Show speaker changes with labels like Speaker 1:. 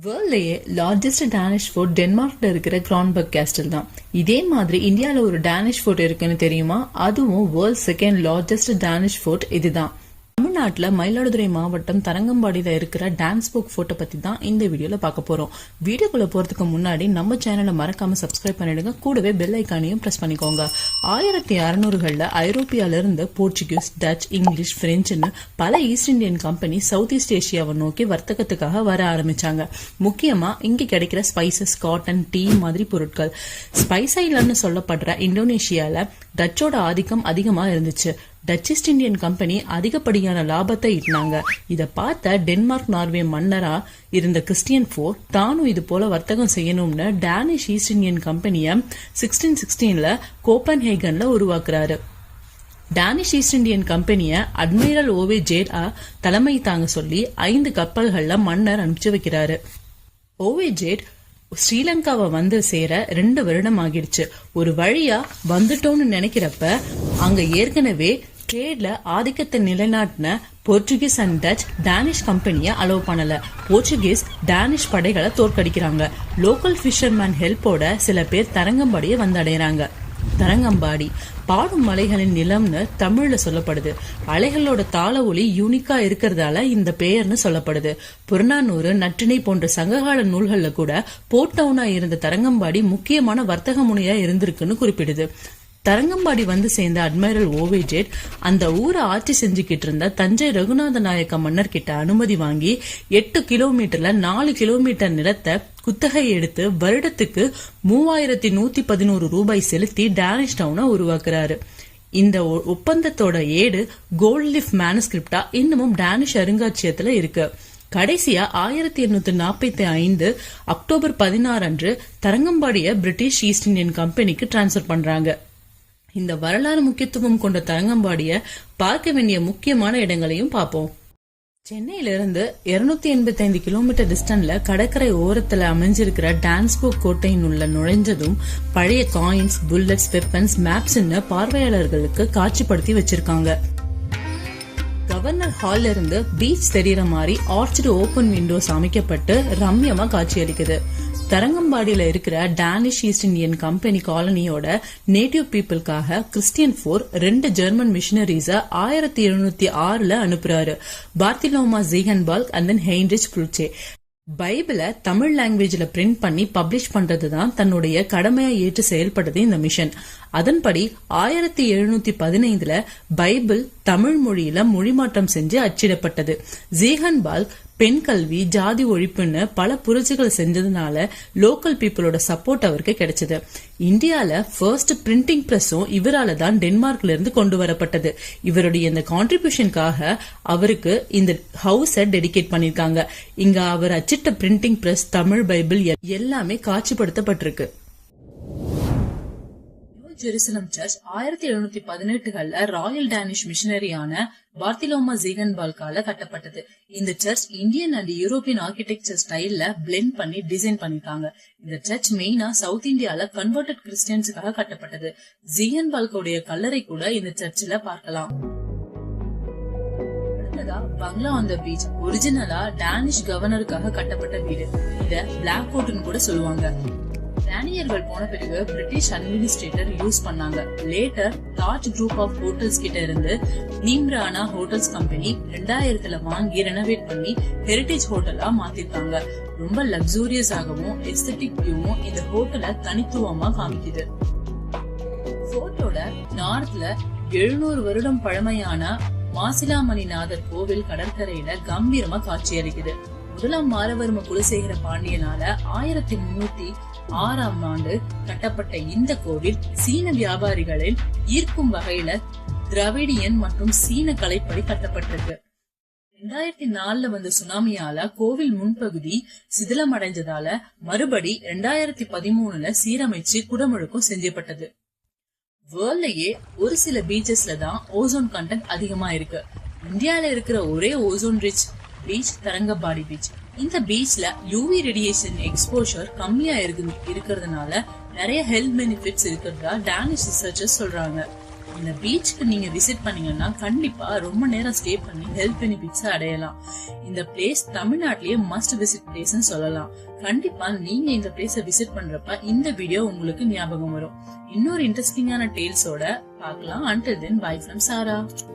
Speaker 1: வேர்ல்ட்லயே largest Danish fort டென்மார்க்ல இருக்கிற கிரான்பர்க் castle தான். இதே மாதிரி இந்தியால ஒரு டேனிஷ் ஃபோர்ட் இருக்குன்னு தெரியுமா? அதுவும் world second largest Danish fort இதுதான். தமிழ்நாட்டுல மயிலாடுதுறை மாவட்டம் தரங்கம்பாடியில இருக்கிற டான்ஸ்போக் ஃபோர்ட்டை பத்தி தான் இந்த வீடியோல பார்க்க போறோம். வீடியோக்குள்ள போறதுக்கு முன்னாடி நம்ம சேனலை மறக்காம சப்ஸ்கிரைப் பண்ணிடுங்க, கூடவே பெல் ஐக்கானையும் பிரஸ் பண்ணிக்கோங்க. 1600களில் ஐரோப்பியால இருந்து போர்ச்சுகீஸ், டச், இங்கிலீஷ், பிரெஞ்சுன்னு பல East Indian company South East ஏஷியாவை நோக்கி வர்த்தகத்துக்காக வர ஆரம்பிச்சாங்க. முக்கியமா இங்க கிடைக்கிற ஸ்பைசஸ், காட்டன், டீ மாதிரி பொருட்கள். ஸ்பைஸ் ஐலண்ட்னு சொல்லப்படுற இந்தோனேஷியால டச்சோட ஆதிக்கம் அதிகமா இருந்துச்சு. டச் ஈஸ்ட் இந்தியன் கம்பெனி அதிகப்படியான லாபத்தை ஈட்டினாங்க. இத பார்த்த டென்மார்க், நார்வே மன்னரா இருந்த கிறிஸ்டியன் IV தானும் இது போல வர்த்தகம் செய்யணும்னு டேனிஷ் ஈஸ்ட் இந்தியன் கம்பெனிய 1616ல கோப்பன்ஹேகன்ல உருவாக்குறாரு. டேனிஷ் ஈஸ்ட் இந்தியன் கம்பெனிய அட்மிரல் ஓவே ஜேட் தலைமை தாங்க சொல்லி 5 கப்பல்கள்ல மன்னர் அனுப்பிச்சு வைக்கிறாரு. ஓவே ஜேட் ஸ்ரீலங்காவை வந்து சேர 2 வருடம் ஆகிடுச்சு. ஒரு வழியா வந்துட்டோம்னு நினைக்கிறப்ப அங்க ஏற்கனவே ட்ரேட்ல ஆதிக்கத்தை நிலைநாட்டின போர்ச்சுகீஸ் அண்ட் டச் டேனிஷ் கம்பெனிய அலோவ் பண்ணல. போர்ச்சுகீஸ் டேனிஷ் படைகளை தோற்கடிக்கிறாங்க. லோக்கல் பிஷர்மேன் ஹெல்ப்போட சில பேர் தரங்கம்பாடியை வந்தடைறாங்க. தரங்கம்பாடி பாடும் மலைகளின் நிலம்னு தமிழ்ல சொல்லப்படுது. அலைகளோட தாள ஒலி யூனிக்கா இருக்கிறதால இந்த பெயர்னு சொல்லப்படுது. புறநானூறு, நற்றிணை போன்ற சங்ககால நூல்கள்ல கூட போர்ட் டவுனா இருந்த தரங்கம்பாடி முக்கியமான வர்த்தக முனையா இருந்திருக்குன்னு குறிப்பிடுது. தரங்கம்பாடி வந்து சேர்ந்த அட்மிரல் ஓவே ஜேட் அந்த ஊரை ஆட்சி செஞ்சுக்கிட்டு இருந்த தஞ்சை ரகுநாத நாயக்க மன்னர் கிட்ட அனுமதி வாங்கி 8 கிலோமீட்டர்ல 4 கிலோமீட்டர் நிலத்தை குத்தகை எடுத்து வருடத்துக்கு 3111 ரூபாய் செலுத்தி டேனிஷ் டவுனை உருவாக்குறாரு. இந்த ஒப்பந்தத்தோட ஏடு கோல்ட் லீஃப் மேனுஸ்கிரிப்டா இன்னமும் டேனிஷ் அருங்காட்சியகத்துல இருக்கு. கடைசியா 1845 அக்டோபர் 16 அன்று தரங்கம்பாடிய பிரிட்டிஷ் ஈஸ்ட் இந்தியன் கம்பெனிக்கு டிரான்ஸ்பர் பண்றாங்க. இந்த வரலாறு முக்கியத்துவம் கொண்ட தரங்கம்பாடிய பார்க்க வேண்டிய முக்கியமான இடங்களையும் பார்ப்போம். சென்னையில இருந்து 285 கிலோமீட்டர் டிஸ்டன்ஸ்ல கடற்கரை ஓரத்துல அமைஞ்சிருக்கிற டான்ஸ்போக் கோட்டையின் உள்ள நுழைஞ்சதும் பழைய காயின்ஸ், புல்லட்ஸ், வெப்பன்ஸ், மேப்ஸ்ன்னு பார்வையாளர்களுக்கு காட்சிப்படுத்தி வச்சிருக்காங்க. கவர்னர் ஹால்ல இருந்து பீச் தெரியற மாதிரி ஆர்ச்சர்டு ஓபன் விண்டோஸ் அமைக்கப்பட்டு ரம்யமா காட்சி அளிக்குது. தரங்கம்பாடியில இருக்கிற டேனிஷ் ஈஸ்ட் இந்தியன் கம்பெனி காலனியோட நேட்டிவ் பீப்புளுக்காக கிறிஸ்டியன் IV 2 ஜெர்மன் மிஷனரிஸ 1706ல அனுப்புறாரு. Bartholomaeus Ziegenbalg and then Heinrich Plutschau. பைபிளை தமிழ் லாங்குவேஜ்ல பிரிண்ட் பண்ணி பப்ளிஷ் பண்றதுதான் தன்னுடைய கடமையா ஏற்று செயல்பட்டது இந்த மிஷன். அதன்படி 1715ல பைபிள் தமிழ் மொழியில மொழிமாற்றம் செஞ்சு அச்சிடப்பட்டது. ஜீகன்பால்க் பெண் கல்வி, ஜாதி ஒழிப்புன்னு பல புரட்சிகள் செஞ்சதுனால லோக்கல் பீப்புளோட சப்போர்ட் அவருக்கு கிடைச்சது. இந்தியால ஃபர்ஸ்ட் பிரிண்டிங் பிரஸும் இவரால தான் டென்மார்க்ல இருந்து கொண்டு வரப்பட்டது. இவருடைய இந்த கான்ட்ரிபியூஷனுக்காக அவருக்கு இந்த ஹவுஸ டெடிகேட் பண்ணிருக்காங்க. இங்க அவர் அச்சிட்ட பிரிண்டிங் பிரஸ், தமிழ் பைபிள் எல்லாமே காட்சிப்படுத்தப்பட்டிருக்கு. ஜெருசலம் சர்ச் 1718களில் ராயல் டேனிஷ் மிஷனரியான பார்த்திலோமா ஜீகன்பால்கால கட்டப்பட்டது. இந்த church Indian and European architecture ஸ்டைல்ல பிளெண்ட் பண்ணி டிசைன் பண்ணிருக்காங்க. இந்த சர்ச் மெயினா சவுத் இந்தியால கன்வெர்டட் கிறிஸ்டியன்ஸுக்காக கட்டப்பட்டது. ஜீகன்பால்கோடைய கல்லறை கூட இந்த சர்ச்சில் பார்க்கலாம். பங்களா ஆன் த பீச் ஒரிஜினலா டேனிஷ் கவர்னருக்காக கட்டப்பட்ட வீடு. இத பிளாக் கோட்னு கூட சொல்லுவாங்க. டேனியர்கள் போன பிறகு பிரிட்டிஷ் அட்மினிஸ்ட்ரேட்டர் யூஸ் பண்ணாங்க. Later Taj group of hotels கிட்ட இருந்து நீம்ரானா ஹோட்டல்ஸ் கம்பெனி 2000ல வாங்கி ரெனோவேட் பண்ணி ஹெரிடேஜ் ஹோட்டலா மாத்திருக்காங்க. ரொம்ப லக்ஸூரியஸ் ஆகவும் எஸ்தெட்டிக் வியூவும் இந்த ஹோட்டலை தனித்துவமா காமிக்குது. போர்ட்டோட நார்த்ல 700 வருடம் பழமையான மாசிலாமணிநாதர் கோவில் கடற்கரையில கம்பீரமா காட்சி அளிக்குது. முதலாம் மாரவர்ம குலசேகர பாண்டியனால 1306ஆம் ஆண்டு கட்டப்பட்ட இந்த கோவில் சீன வியாபாரிகளில் ஈர்க்கும் வகையில திராவிடியன் மற்றும் சீன கலைப்படி கட்டப்பட்டிருக்கு. 2004ல வந்த சுனாமியால கோவில் முன்பகுதி சிதிலமடைஞ்சதால மறுபடி 2013ல சீரமைச்சு குடமுழுக்கும் செஞ்சப்பட்டது. வேர்ல்ட்லயே ஒரு சில பீச்சஸ்ல தான் ஓசோன் கண்டென்ட் அதிகமா இருக்கு. இந்தியால இருக்கிற ஒரே ozone rich beach Tharangambadi beach. இந்த பீச்ல யூவி ரேடியேஷன் எக்ஸ்போஷர் கம்மியா இருக்கிறதுனால நிறைய ஹெல்த் பெனிஃபிட்ஸ் இருக்கிறதா டேனிஷ் ரிசர்ச்சர்ஸ் சொல்றாங்க. இந்த பீச்சுக்கு நீங்க விசிட் பண்ணீங்கன்னா கண்டிப்பா ரொம்ப நேரம் ஸ்டே பண்ணி ஹெல்த் பெனிஃபிட்ஸ் அடையலாம். இந்த பிளேஸ் தமிழ்நாட்டிலேயே மஸ்ட் விசிட் பிளேஸ்னு சொல்லலாம். கண்டிப்பா நீங்க இந்த பிளேஸ விசிட் பண்றப்ப இந்த வீடியோ உங்களுக்கு ஞாபகம் வரும். இன்னொரு இன்ட்ரெஸ்டிங்கான டேல்ஸோட பார்க்கலாம். Until then, bye from Sara.